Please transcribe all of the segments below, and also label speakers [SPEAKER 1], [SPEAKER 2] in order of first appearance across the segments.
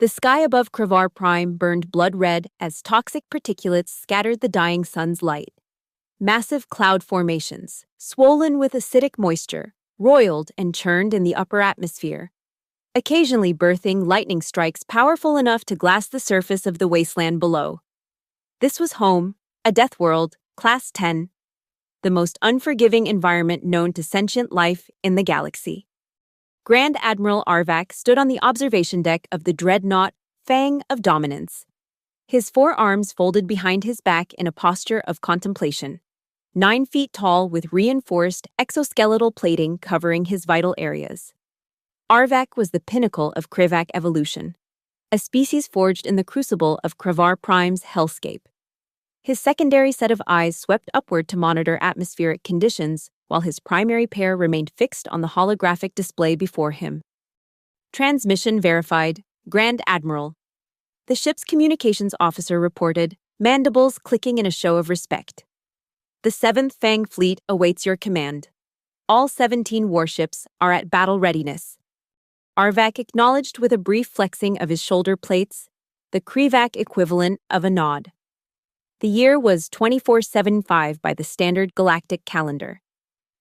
[SPEAKER 1] The sky above Kravar Prime burned blood red as toxic particulates scattered the dying sun's light. Massive cloud formations, swollen with acidic moisture, roiled and churned in the upper atmosphere, occasionally birthing lightning strikes powerful enough to glass the surface of the wasteland below. This was home, a Deathworld, Class 10, the most unforgiving environment known to sentient life in the galaxy. Grand Admiral Arvak stood on the observation deck of the dreadnought Fang of Dominance, his forearms folded behind his back in a posture of contemplation. 9 feet tall with reinforced exoskeletal plating covering his vital areas. Arvak was the pinnacle of Krivak evolution, a species forged in the crucible of Kravar Prime's hellscape. His secondary set of eyes swept upward to monitor atmospheric conditions, while his primary pair remained fixed on the holographic display before him. Transmission verified, Grand Admiral. The ship's communications officer reported, mandibles clicking in a show of respect. The 7th Fang Fleet awaits your command. All 17 warships are at battle readiness. Arvak acknowledged with a brief flexing of his shoulder plates, the Krivak equivalent of a nod. The year was 2475 by the standard galactic calendar,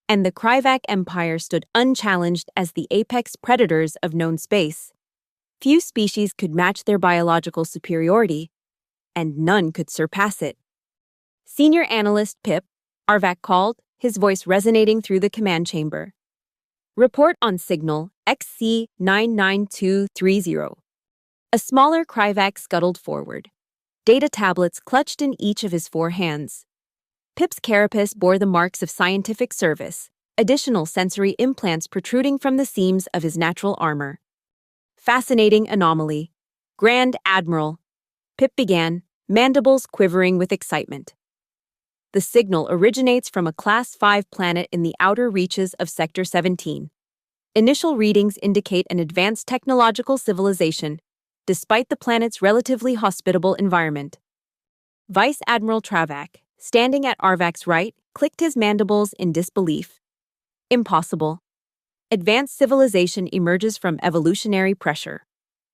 [SPEAKER 1] and the Krivak Empire stood unchallenged as the apex predators of known space. Few species could match their biological superiority, and none could surpass it. Senior Analyst Pip, Arvak called, his voice resonating through the command chamber. Report on signal XC99230. A smaller Krivak scuttled forward, data tablets clutched in each of his 4 hands. Pip's carapace bore the marks of scientific service, additional sensory implants protruding from the seams of his natural armor. Fascinating anomaly. Grand Admiral. Pip began, mandibles quivering with excitement. The signal originates from a Class 5 planet in the outer reaches of Sector 17. Initial readings indicate an advanced technological civilization, despite the planet's relatively hospitable environment. Vice Admiral Travak, standing at Arvak's right, clicked his mandibles in disbelief. Impossible. Advanced civilization emerges from evolutionary pressure.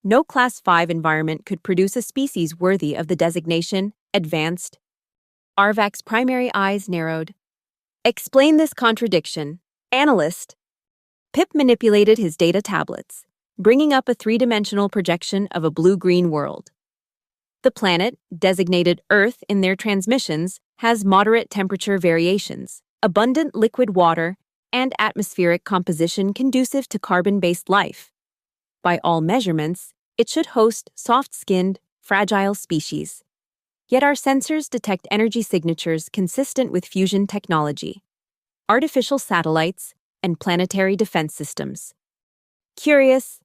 [SPEAKER 1] No Class 5 environment could produce a species worthy of the designation advanced. Arvak's primary eyes narrowed. Explain this contradiction, Analyst. Pip manipulated his data tablets, bringing up a 3-dimensional projection of a blue-green world. The planet, designated Earth in their transmissions, has moderate temperature variations, abundant liquid water, and atmospheric composition conducive to carbon-based life. By all measurements, it should host soft-skinned, fragile species. Yet our sensors detect energy signatures consistent with fusion technology, artificial satellites, and planetary defense systems. Curious,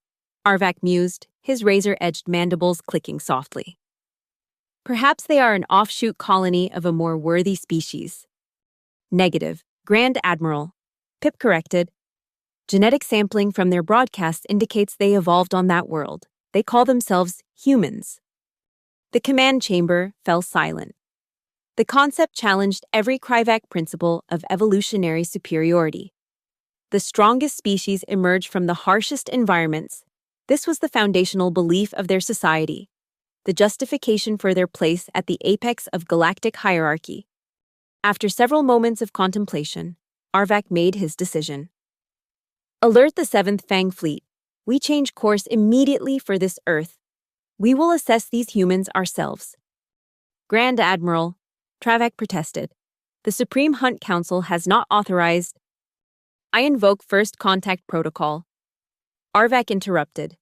[SPEAKER 1] Arvak mused, his razor-edged mandibles clicking softly. Perhaps they are an offshoot colony of a more worthy species. Negative, Grand Admiral. Pip corrected. Genetic sampling from their broadcasts indicates they evolved on that world. They call themselves humans. The command chamber fell silent. The concept challenged every Krivak principle of evolutionary superiority. The strongest species emerge from the harshest environments. This was the foundational belief of their society, the justification for their place at the apex of galactic hierarchy. After several moments of contemplation, Arvak made his decision. Alert the 7th Fang Fleet. We change course immediately for this Earth. We will assess these humans ourselves. Grand Admiral, Travak protested. The Supreme Hunt Council has not authorized. I invoke First Contact Protocol. Arvak interrupted.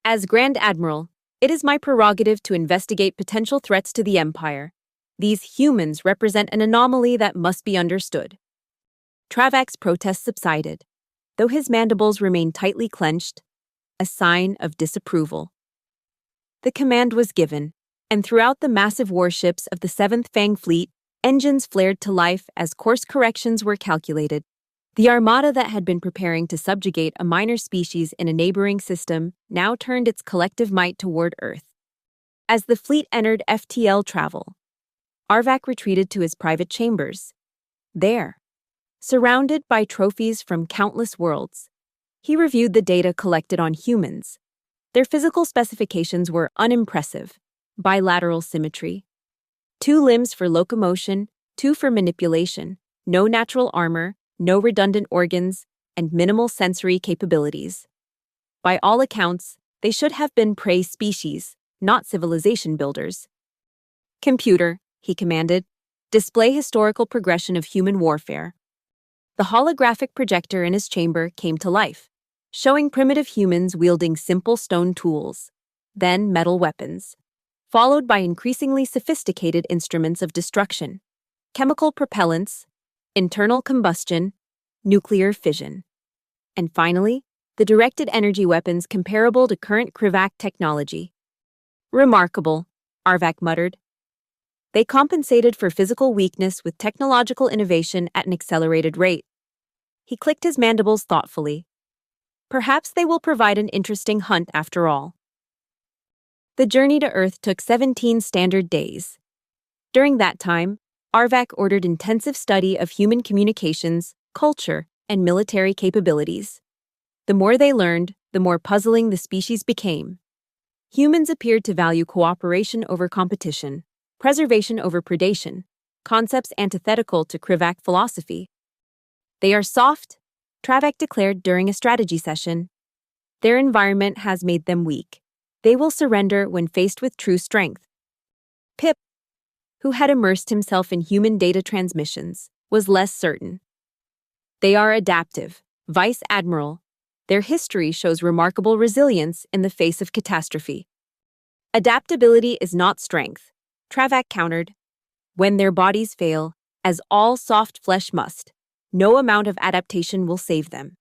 [SPEAKER 1] As Grand Admiral, it is my prerogative to investigate potential threats to the Empire. These humans represent an anomaly that must be understood. Travak's protest subsided, though his mandibles remained tightly clenched, a sign of disapproval. The command was given, and throughout the massive warships of the 7th Fang Fleet, engines flared to life as course corrections were calculated. The armada that had been preparing to subjugate a minor species in a neighboring system now turned its collective might toward Earth. As the fleet entered FTL travel, Arvak retreated to his private chambers. There, surrounded by trophies from countless worlds, he reviewed the data collected on humans. Their physical specifications were unimpressive: bilateral symmetry, 2 limbs for locomotion, 2 for manipulation, no natural armor, no redundant organs, and minimal sensory capabilities. By all accounts, they should have been prey species, not civilization builders. "Computer," he commanded, "display historical progression of human warfare." The holographic projector in his chamber came to life, showing primitive humans wielding simple stone tools, then metal weapons, followed by increasingly sophisticated instruments of destruction: chemical propellants, internal combustion, nuclear fission, and finally, the directed energy weapons comparable to current Krivac technology. "Remarkable," Arvak muttered. They compensated for physical weakness with technological innovation at an accelerated rate. He clicked his mandibles thoughtfully. Perhaps they will provide an interesting hunt after all. The journey to Earth took 17 standard days. During that time, Arvak ordered intensive study of human communications, culture, and military capabilities. The more they learned, the more puzzling the species became. Humans appeared to value cooperation over competition, preservation over predation, concepts antithetical to Krivac philosophy. "They are soft," Travak declared during a strategy session. "Their environment has made them weak. They will surrender when faced with true strength." Pip, who had immersed himself in human data transmissions, was less certain. "They are adaptive, Vice Admiral. Their history shows remarkable resilience in the face of catastrophe." "Adaptability is not strength," Travak countered. "When their bodies fail, as all soft flesh must, no amount of adaptation will save them."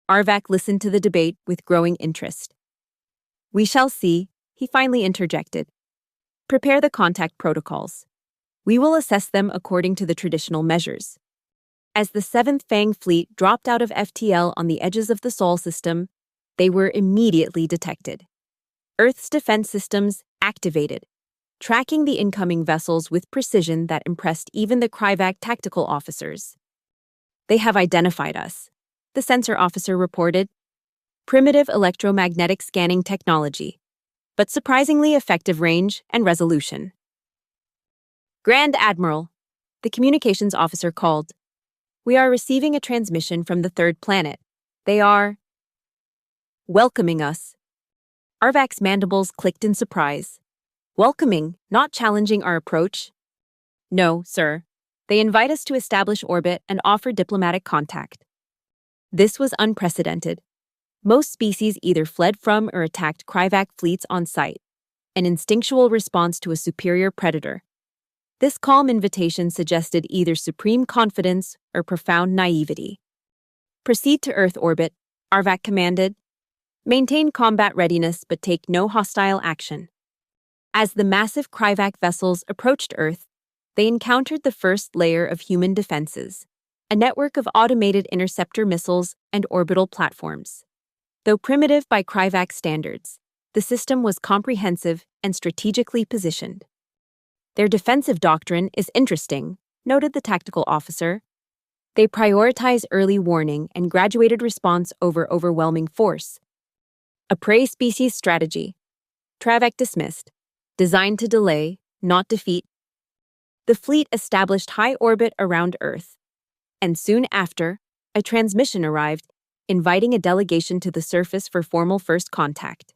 [SPEAKER 1] Arvak listened to the debate with growing interest. "We shall see," he finally interjected. "Prepare the contact protocols. We will assess them according to the traditional measures." As the 7th Fang Fleet dropped out of FTL on the edges of the Sol system, they were immediately detected. Earth's defense systems activated, tracking the incoming vessels with precision that impressed even the Krivac tactical officers. "They have identified us," the sensor officer reported. "Primitive electromagnetic scanning technology, but surprisingly effective range and resolution." "Grand Admiral," the communications officer called. "We are receiving a transmission from the 3rd planet. They are welcoming us." Arvak's mandibles clicked in surprise. "Welcoming, not challenging our approach?" "No, sir. They invite us to establish orbit and offer diplomatic contact." This was unprecedented. Most species either fled from or attacked Krivac fleets on sight, an instinctual response to a superior predator. This calm invitation suggested either supreme confidence or profound naivety. "Proceed to Earth orbit," Arvak commanded. "Maintain combat readiness but take no hostile action." As the massive Krivac vessels approached Earth, they encountered the first layer of human defenses, a network of automated interceptor missiles and orbital platforms. Though primitive by Krivac standards, the system was comprehensive and strategically positioned. "Their defensive doctrine is interesting," noted the tactical officer. "They prioritize early warning and graduated response over overwhelming force. A prey species strategy," Travak dismissed, "designed to delay, not defeat." The fleet established high orbit around Earth, and soon after, a transmission arrived, inviting a delegation to the surface for formal first contact.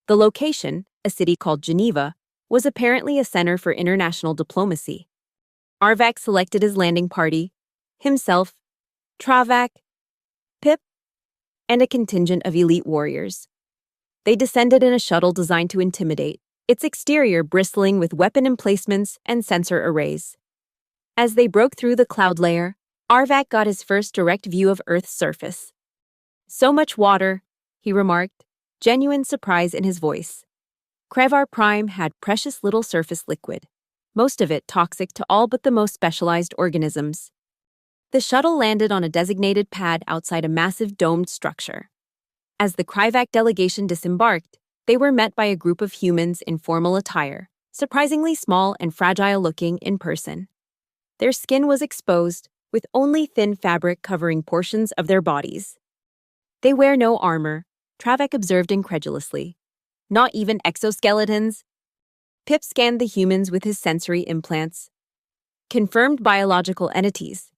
[SPEAKER 1] The location, a city called Geneva, was apparently a center for international diplomacy. Arvak selected his landing party: himself, Travak, Pip, and a contingent of elite warriors. They descended in a shuttle designed to intimidate, its exterior bristling with weapon emplacements and sensor arrays. As they broke through the cloud layer, Arvak got his first direct view of Earth's surface. "So much water," he remarked, genuine surprise in his voice. Krevar Prime had precious little surface liquid, most of it toxic to all but the most specialized organisms. The shuttle landed on a designated pad outside a massive domed structure. As the Krivac delegation disembarked, they were met by a group of humans in formal attire, surprisingly small and fragile-looking in person. Their skin was exposed, with only thin fabric covering portions of their bodies. "They wear no armor," Travak observed incredulously. Not even exoskeletons? Pip scanned the humans with his sensory implants. Confirmed biological entities.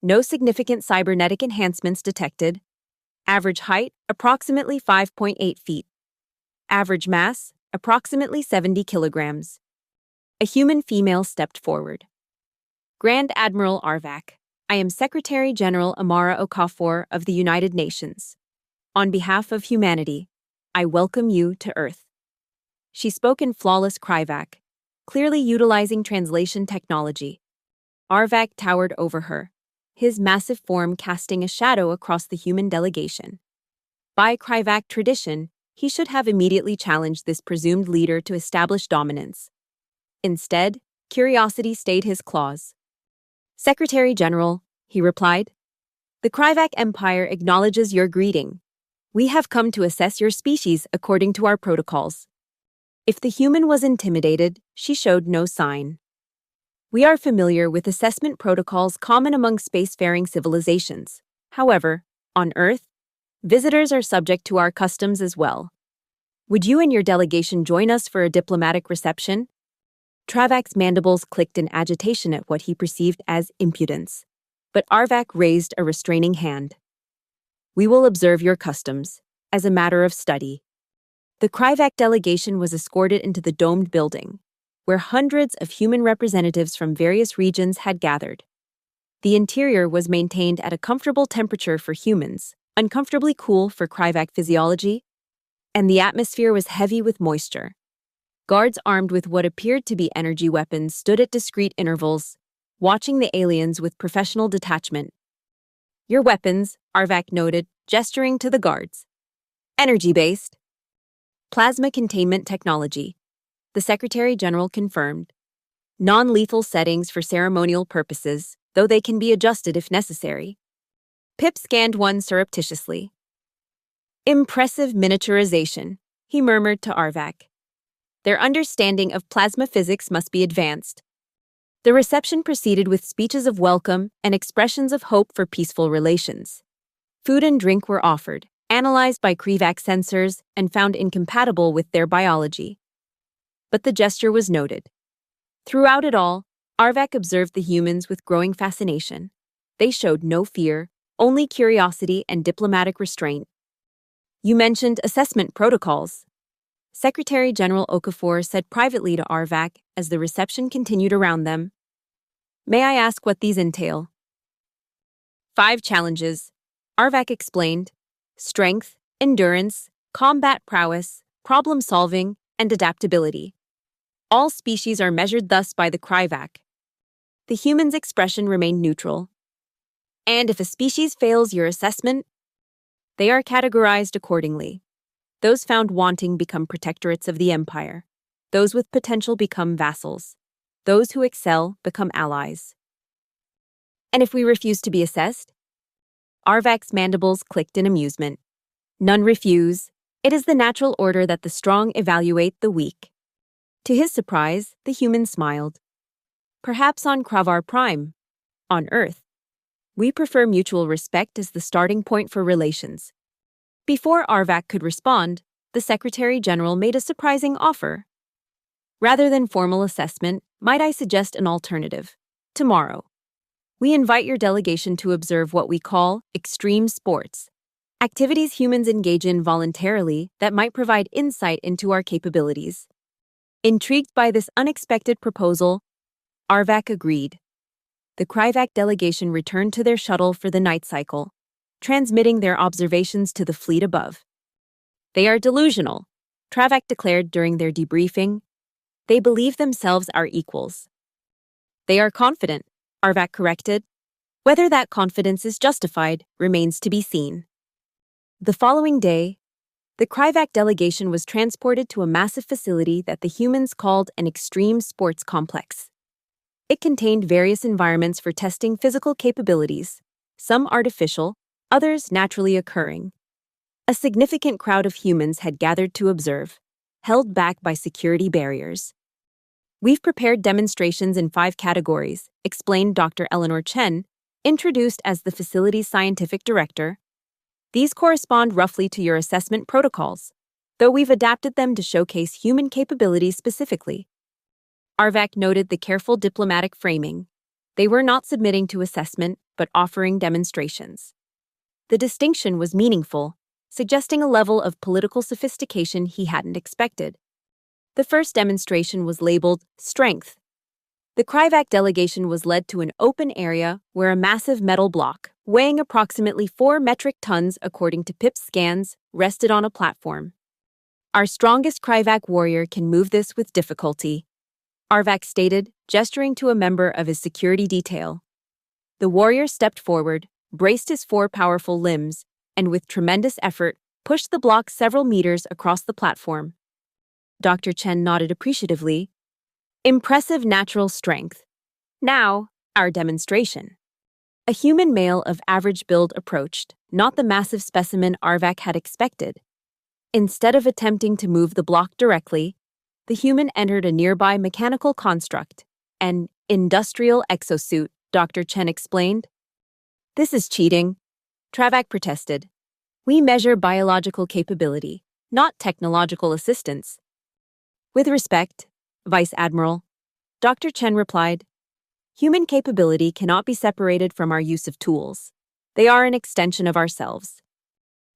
[SPEAKER 1] No significant cybernetic enhancements detected. Average height, approximately 5.8 feet. Average mass, approximately 70 kilograms. A human female stepped forward. Grand Admiral Arvak, I am Secretary General Amara Okafor of the United Nations. On behalf of humanity, I welcome you to Earth. She spoke in flawless Kryvak, clearly utilizing translation technology. Arvak towered over her, his massive form casting a shadow across the human delegation. By Kryvak tradition, he should have immediately challenged this presumed leader to establish dominance. Instead, curiosity stayed his claws. Secretary General, he replied, the Kryvak Empire acknowledges your greeting. We have come to assess your species according to our protocols. If the human was intimidated, she showed no sign. We are familiar with assessment protocols common among spacefaring civilizations. However, on Earth, visitors are subject to our customs as well. Would you and your delegation join us for a diplomatic reception? Travak's mandibles clicked in agitation at what he perceived as impudence, but Arvak raised a restraining hand. We will observe your customs, as a matter of study. The Kryvak delegation was escorted into the domed building, where hundreds of human representatives from various regions had gathered. The interior was maintained at a comfortable temperature for humans, uncomfortably cool for Kryvak physiology, and the atmosphere was heavy with moisture. Guards armed with what appeared to be energy weapons stood at discrete intervals, watching the aliens with professional detachment. Your weapons, Arvak noted, gesturing to the guards. Energy-based. Plasma containment technology, the Secretary General confirmed. Non-lethal settings for ceremonial purposes, though they can be adjusted if necessary. Pip scanned one surreptitiously. Impressive miniaturization, he murmured to Arvak. Their understanding of plasma physics must be advanced. The reception proceeded with speeches of welcome and expressions of hope for peaceful relations. Food and drink were offered, analyzed by Kryvak sensors, and found incompatible with their biology. But the gesture was noted. Throughout it all, Arvak observed the humans with growing fascination. They showed no fear, only curiosity and diplomatic restraint. You mentioned assessment protocols. Secretary General Okafor said privately to Arvak as the reception continued around them. May I ask what these entail? 5 challenges, Arvak explained. Strength, endurance, combat prowess, problem-solving, and adaptability. All species are measured thus by the Kryvak. The human's expression remained neutral. And if a species fails your assessment, they are categorized accordingly. Those found wanting become protectorates of the empire. Those with potential become vassals. Those who excel become allies. And if we refuse to be assessed? Arvak's mandibles clicked in amusement. None refuse. It is the natural order that the strong evaluate the weak. To his surprise, the human smiled. Perhaps on Kravar Prime, on Earth, we prefer mutual respect as the starting point for relations. Before Arvak could respond, the Secretary General made a surprising offer. Rather than formal assessment, might I suggest an alternative? Tomorrow, we invite your delegation to observe what we call extreme sports, activities humans engage in voluntarily that might provide insight into our capabilities. Intrigued by this unexpected proposal, Arvak agreed. The Kryvak delegation returned to their shuttle for the night cycle, transmitting their observations to the fleet above. They are delusional, Travak declared during their debriefing. They believe themselves our equals. They are confident, Arvak corrected. Whether that confidence is justified remains to be seen. The following day, the Kryvak delegation was transported to a massive facility that the humans called an extreme sports complex. It contained various environments for testing physical capabilities, some artificial, others naturally occurring. A significant crowd of humans had gathered to observe, held back by security barriers. We've prepared demonstrations in 5 categories, explained Dr. Eleanor Chen, introduced as the facility's scientific director. These correspond roughly to your assessment protocols, though we've adapted them to showcase human capabilities specifically. Arvak noted the careful diplomatic framing. They were not submitting to assessment, but offering demonstrations. The distinction was meaningful, suggesting a level of political sophistication he hadn't expected. The first demonstration was labeled Strength. The Kryvac delegation was led to an open area where a massive metal block, weighing approximately 4 metric tons according to Pip's scans, rested on a platform. Our strongest Kryvac warrior can move this with difficulty, Arvak stated, gesturing to a member of his security detail. The warrior stepped forward, braced his 4 powerful limbs, and with tremendous effort, pushed the block several meters across the platform. Dr. Chen nodded appreciatively. Impressive natural strength. Now, our demonstration. A human male of average build approached, not the massive specimen Arvak had expected. Instead of attempting to move the block directly, the human entered a nearby mechanical construct, an industrial exosuit, Dr. Chen explained. This is cheating, Travak protested. We measure biological capability, not technological assistance. With respect, Vice Admiral, Dr. Chen replied, human capability cannot be separated from our use of tools. They are an extension of ourselves.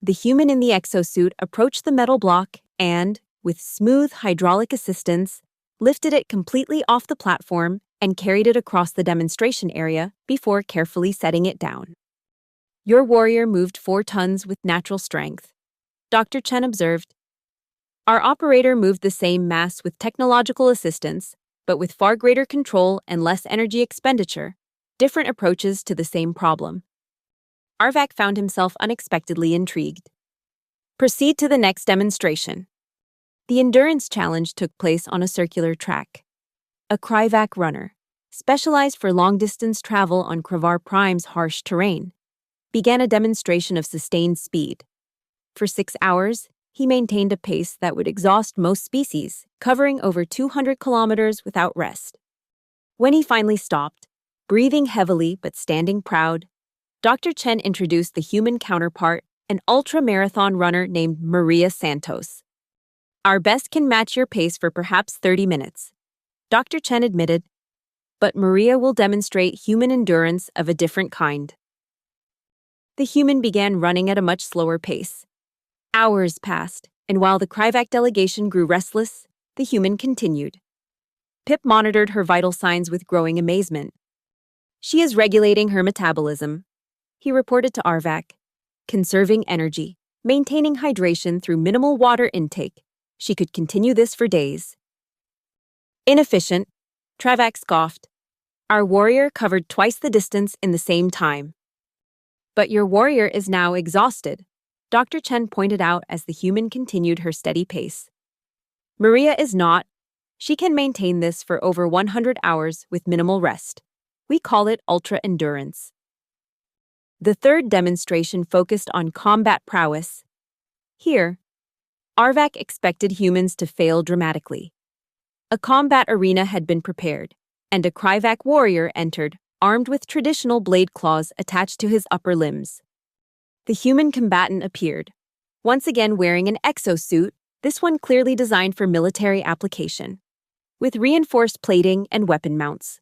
[SPEAKER 1] The human in the exosuit approached the metal block and, with smooth hydraulic assistance, lifted it completely off the platform and carried it across the demonstration area before carefully setting it down. Your warrior moved 4 tons with natural strength, Dr. Chen observed. Our operator moved the same mass with technological assistance, but with far greater control and less energy expenditure, different approaches to the same problem. Arvak found himself unexpectedly intrigued. Proceed to the next demonstration. The endurance challenge took place on a circular track. A Kryvac runner, specialized for long-distance travel on Kravar Prime's harsh terrain, began a demonstration of sustained speed. For 6 hours, he maintained a pace that would exhaust most species, covering over 200 kilometers without rest. When he finally stopped, breathing heavily but standing proud, Dr. Chen introduced the human counterpart, an ultra-marathon runner named Maria Santos. Our best can match your pace for perhaps 30 minutes, Dr. Chen admitted, but Maria will demonstrate human endurance of a different kind. The human began running at a much slower pace. Hours passed, and while the Kryvac delegation grew restless, the human continued. Pip monitored her vital signs with growing amazement. She is regulating her metabolism, he reported to Arvak, conserving energy, maintaining hydration through minimal water intake. She could continue this for days. Inefficient, Travak scoffed. Our warrior covered twice the distance in the same time. But your warrior is now exhausted, Dr. Chen pointed out as the human continued her steady pace. Maria is not. She can maintain this for over 100 hours with minimal rest. We call it ultra-endurance. The third demonstration focused on combat prowess. Here, Arvak expected humans to fail dramatically. A combat arena had been prepared, and a Kryvac warrior entered, armed with traditional blade claws attached to his upper limbs. The human combatant appeared, once again wearing an exosuit, this one clearly designed for military application, with reinforced plating and weapon mounts.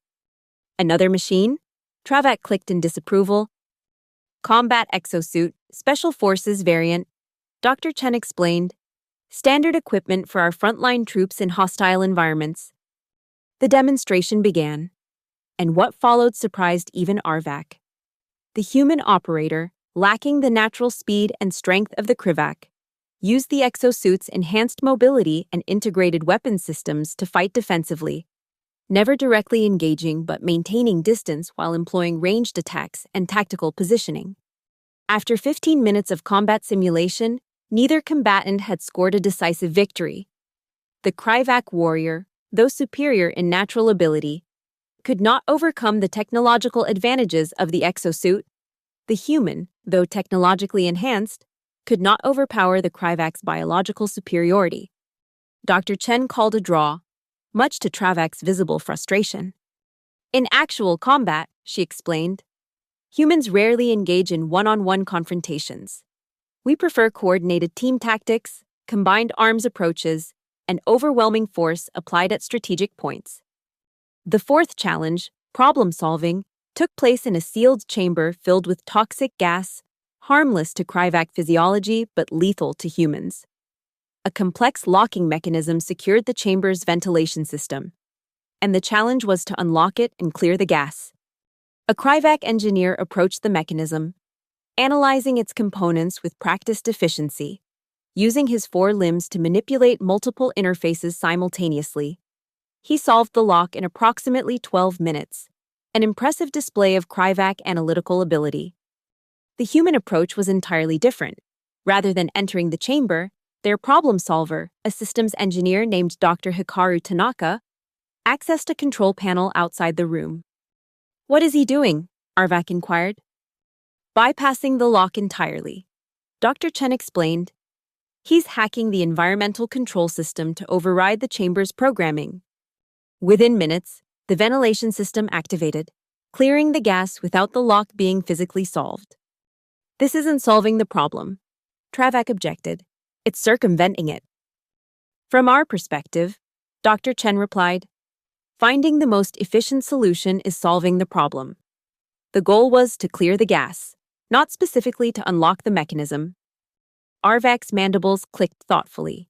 [SPEAKER 1] Another machine? Travak clicked in disapproval. Combat exosuit, Special Forces variant, Dr. Chen explained. Standard equipment for our frontline troops in hostile environments. The demonstration began, and what followed surprised even Arvak. The human operator, lacking the natural speed and strength of the Kryvac, used the exosuit's enhanced mobility and integrated weapon systems to fight defensively, never directly engaging but maintaining distance while employing ranged attacks and tactical positioning. After 15 minutes of combat simulation, neither combatant had scored a decisive victory. The Kryvac warrior, though superior in natural ability, could not overcome the technological advantages of the exosuit. The human, though technologically enhanced, could not overpower the Kryvac's biological superiority. Dr. Chen called a draw, much to Travak's visible frustration. In actual combat, she explained, humans rarely engage in one-on-one confrontations. We prefer coordinated team tactics, combined arms approaches, and overwhelming force applied at strategic points. The fourth challenge, problem solving, took place in a sealed chamber filled with toxic gas, harmless to cryovac physiology but lethal to humans. A complex locking mechanism secured the chamber's ventilation system, and the challenge was to unlock it and clear the gas. A cryovac engineer approached the mechanism, analyzing its components with practiced efficiency, using his four limbs to manipulate multiple interfaces simultaneously. He solved the lock in approximately 12 minutes, an impressive display of cryovac analytical ability. The human approach was entirely different. Rather than entering the chamber, their problem solver, a systems engineer named Dr. Hikaru Tanaka, accessed a control panel outside the room. "What is he doing?" Arvak inquired. "Bypassing the lock entirely," Dr. Chen explained. "He's hacking the environmental control system to override the chamber's programming." Within minutes, the ventilation system activated, clearing the gas without the lock being physically solved. "This isn't solving the problem," Travak objected. "It's circumventing it." "From our perspective," Dr. Chen replied, "finding the most efficient solution is solving the problem." The goal was to clear the gas, not specifically to unlock the mechanism. Arvak's mandibles clicked thoughtfully.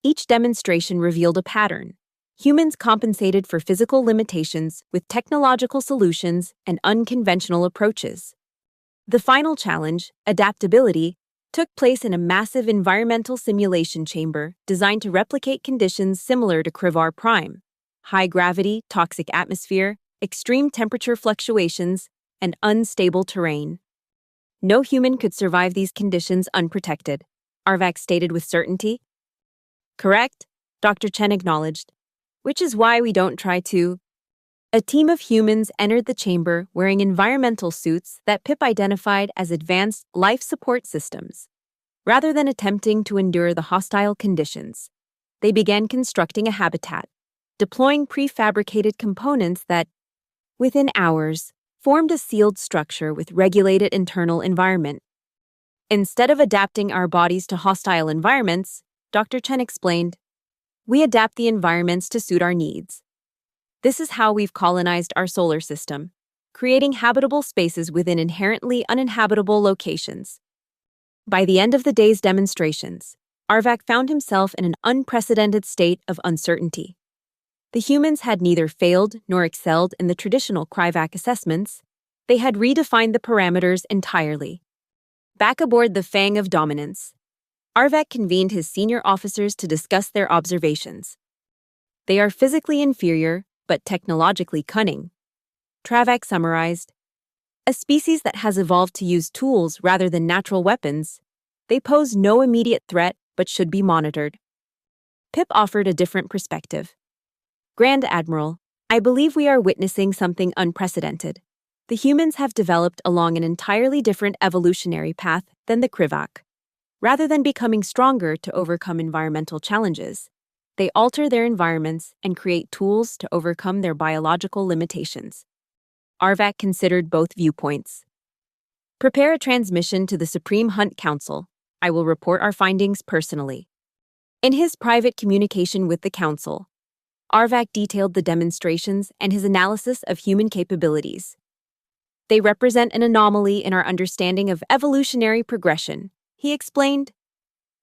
[SPEAKER 1] Each demonstration revealed a pattern. Humans compensated for physical limitations with technological solutions and unconventional approaches. The final challenge, adaptability, took place in a massive environmental simulation chamber designed to replicate conditions similar to Krivar Prime: high gravity, toxic atmosphere, extreme temperature fluctuations, and unstable terrain. No human could survive these conditions unprotected, Arvak stated with certainty. "Correct," Dr. Chen acknowledged, "which is why we don't try to." A team of humans entered the chamber wearing environmental suits that Pip identified as advanced life support systems. Rather than attempting to endure the hostile conditions, they began constructing a habitat, deploying prefabricated components that, within hours, formed a sealed structure with regulated internal environment. "Instead of adapting our bodies to hostile environments," Dr. Chen explained, "we adapt the environments to suit our needs. This is how we've colonized our solar system, creating habitable spaces within inherently uninhabitable locations." By the end of the day's demonstrations, Arvak found himself in an unprecedented state of uncertainty. The humans had neither failed nor excelled in the traditional cryovac assessments. They had redefined the parameters entirely. Back aboard the Fang of Dominance, Arvak convened his senior officers to discuss their observations. "They are physically inferior, but technologically cunning," Travak summarized. "A species that has evolved to use tools rather than natural weapons. They pose no immediate threat but should be monitored." Pip offered a different perspective. "Grand Admiral, I believe we are witnessing something unprecedented. The humans have developed along an entirely different evolutionary path than the Krivak. Rather than becoming stronger to overcome environmental challenges, they alter their environments and create tools to overcome their biological limitations." Arvak considered both viewpoints. "Prepare a transmission to the Supreme Hunt Council. I will report our findings personally." In his private communication with the Council, Arvak detailed the demonstrations and his analysis of human capabilities. "They represent an anomaly in our understanding of evolutionary progression," he explained.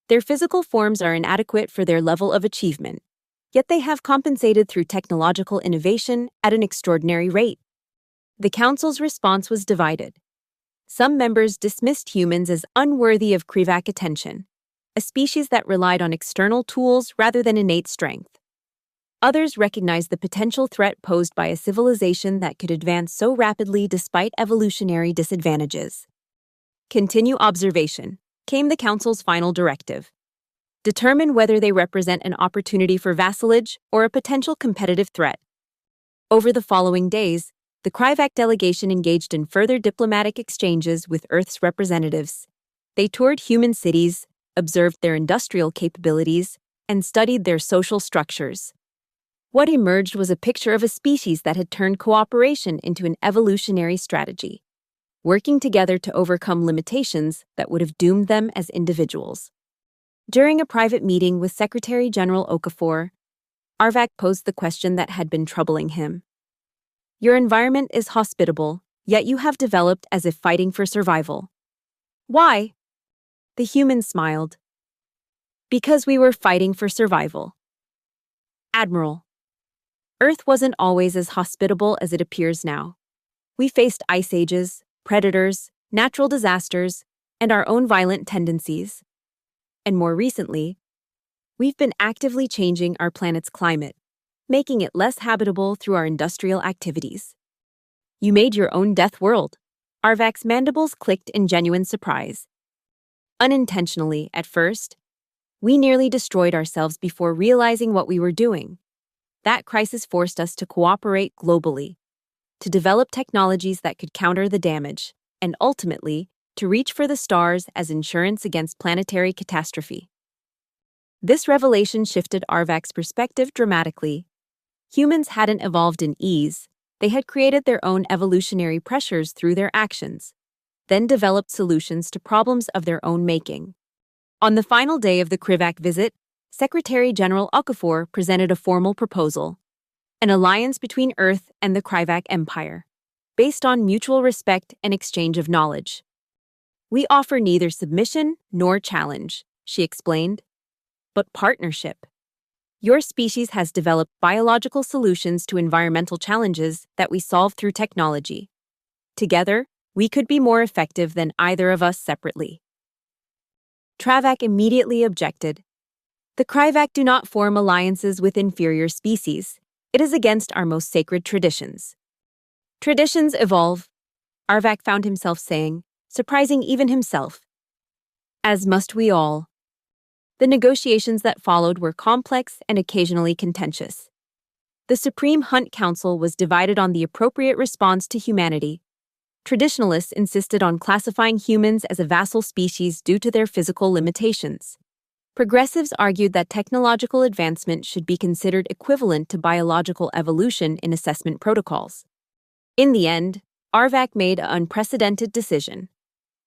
[SPEAKER 1] "Their physical forms are inadequate for their level of achievement, yet they have compensated through technological innovation at an extraordinary rate." The Council's response was divided. Some members dismissed humans as unworthy of Krivak attention, a species that relied on external tools rather than innate strength. Others recognized the potential threat posed by a civilization that could advance so rapidly despite evolutionary disadvantages. "Continue observation," came the Council's final directive. "Determine whether they represent an opportunity for vassalage or a potential competitive threat." Over the following days, the Krivak delegation engaged in further diplomatic exchanges with Earth's representatives. They toured human cities, observed their industrial capabilities, and studied their social structures. What emerged was a picture of a species that had turned cooperation into an evolutionary strategy. working together to overcome limitations that would have doomed them as individuals. During a private meeting with Secretary General Okafor, Arvak posed the question that had been troubling him. Your environment is hospitable, yet you have developed as if fighting for survival. Why? The human smiled. Because we were fighting for survival. Admiral, Earth wasn't always as hospitable as it appears now. We faced ice ages, predators, natural disasters, and our own violent tendencies. And more recently, we've been actively changing our planet's climate, making it less habitable through our industrial activities. You made your own Deathworld. Arvak's mandibles clicked in genuine surprise. Unintentionally, at first, we nearly destroyed ourselves before realizing what we were doing. That crisis forced us to cooperate globally, to develop technologies that could counter the damage, and ultimately, to reach for the stars as insurance against planetary catastrophe. This revelation shifted Arvak's perspective dramatically. Humans hadn't evolved in ease. They had created their own evolutionary pressures through their actions, then developed solutions to problems of their own making. On the final day of the Krivak visit, Secretary General Okafor presented a formal proposal, an alliance between Earth and the Krivak Empire, based on mutual respect and exchange of knowledge. We offer neither submission nor challenge, she explained, but partnership. Your species has developed biological solutions to environmental challenges that we solve through technology. Together, we could be more effective than either of us separately. Travak immediately objected. The Krivak do not form alliances with inferior species. It is against our most sacred traditions. Traditions evolve, Arvak found himself saying, surprising even himself. As must we all. The negotiations that followed were complex and occasionally contentious. The Supreme Hunt Council was divided on the appropriate response to humanity. Traditionalists insisted on classifying humans as a vassal species due to their physical limitations. Progressives argued that technological advancement should be considered equivalent to biological evolution in assessment protocols. In the end, Arvak made an unprecedented decision.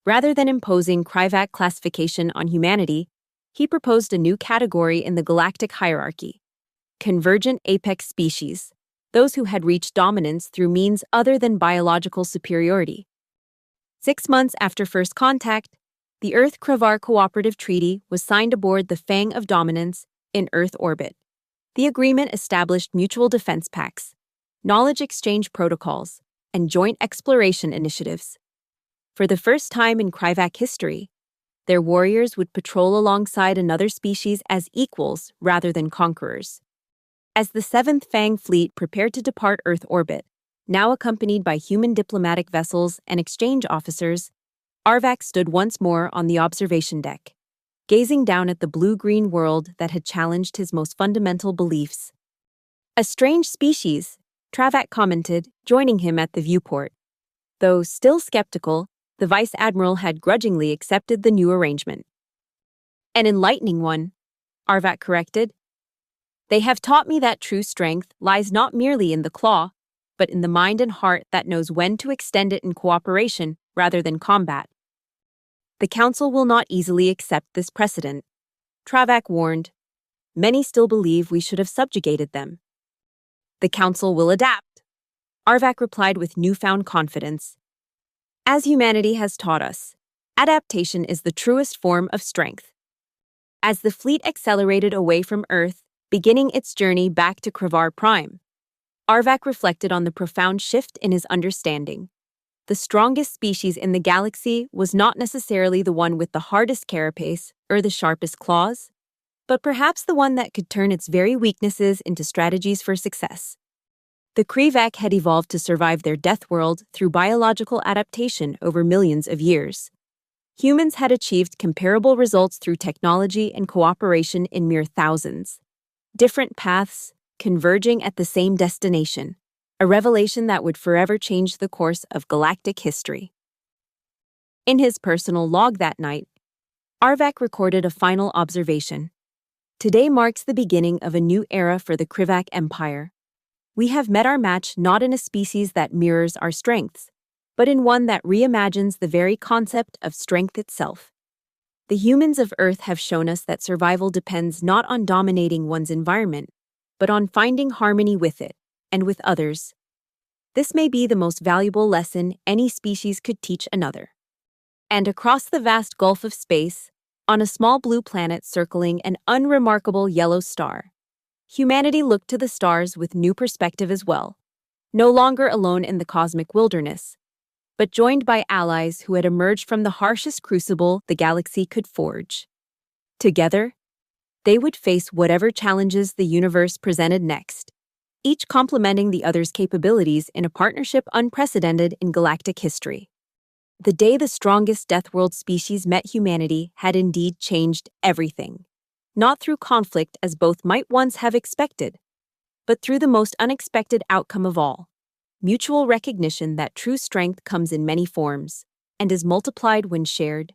[SPEAKER 1] Rather than imposing Krivak classification on humanity, he proposed a new category in the galactic hierarchy: convergent apex species, those who had reached dominance through means other than biological superiority. 6 months after first contact, the Earth-Kravar Cooperative Treaty was signed aboard the Fang of Dominance in Earth orbit. The agreement established mutual defense pacts, knowledge exchange protocols, and joint exploration initiatives. For the first time in Krivak history, their warriors would patrol alongside another species as equals rather than conquerors. As the 7th Fang Fleet prepared to depart Earth orbit, now accompanied by human diplomatic vessels and exchange officers, Arvak stood once more on the observation deck, gazing down at the blue-green world that had challenged his most fundamental beliefs. A strange species, Travak commented, joining him at the viewport. Though still skeptical, the Vice Admiral had grudgingly accepted the new arrangement. An enlightening one, Arvak corrected. They have taught me that true strength lies not merely in the claw, but in the mind and heart that knows when to extend it in cooperation rather than combat. The Council will not easily accept this precedent, Travak warned. Many still believe we should have subjugated them. The Council will adapt, Arvak replied with newfound confidence. As humanity has taught us, adaptation is the truest form of strength. As the fleet accelerated away from Earth, beginning its journey back to Kravar Prime, Arvak reflected on the profound shift in his understanding. The strongest species in the galaxy was not necessarily the one with the hardest carapace or the sharpest claws, but perhaps the one that could turn its very weaknesses into strategies for success. The Krivak had evolved to survive their death world through biological adaptation over millions of years. Humans had achieved comparable results through technology and cooperation in mere thousands. Different paths, converging at the same destination, a revelation that would forever change the course of galactic history. In his personal log that night, Arvak recorded a final observation. Today marks the beginning of a new era for the Krivak Empire. We have met our match not in a species that mirrors our strengths, but in one that reimagines the very concept of strength itself. The humans of Earth have shown us that survival depends not on dominating one's environment, but on finding harmony with it, and with others. This may be the most valuable lesson any species could teach another. And across the vast gulf of space, on a small blue planet circling an unremarkable yellow star, humanity looked to the stars with new perspective as well, no longer alone in the cosmic wilderness, but joined by allies who had emerged from the harshest crucible the galaxy could forge. Together, they would face whatever challenges the universe presented next, each complementing the other's capabilities in a partnership unprecedented in galactic history. The day the strongest Deathworld species met humanity had indeed changed everything, not through conflict as both might once have expected, but through the most unexpected outcome of all: mutual recognition that true strength comes in many forms and is multiplied when shared,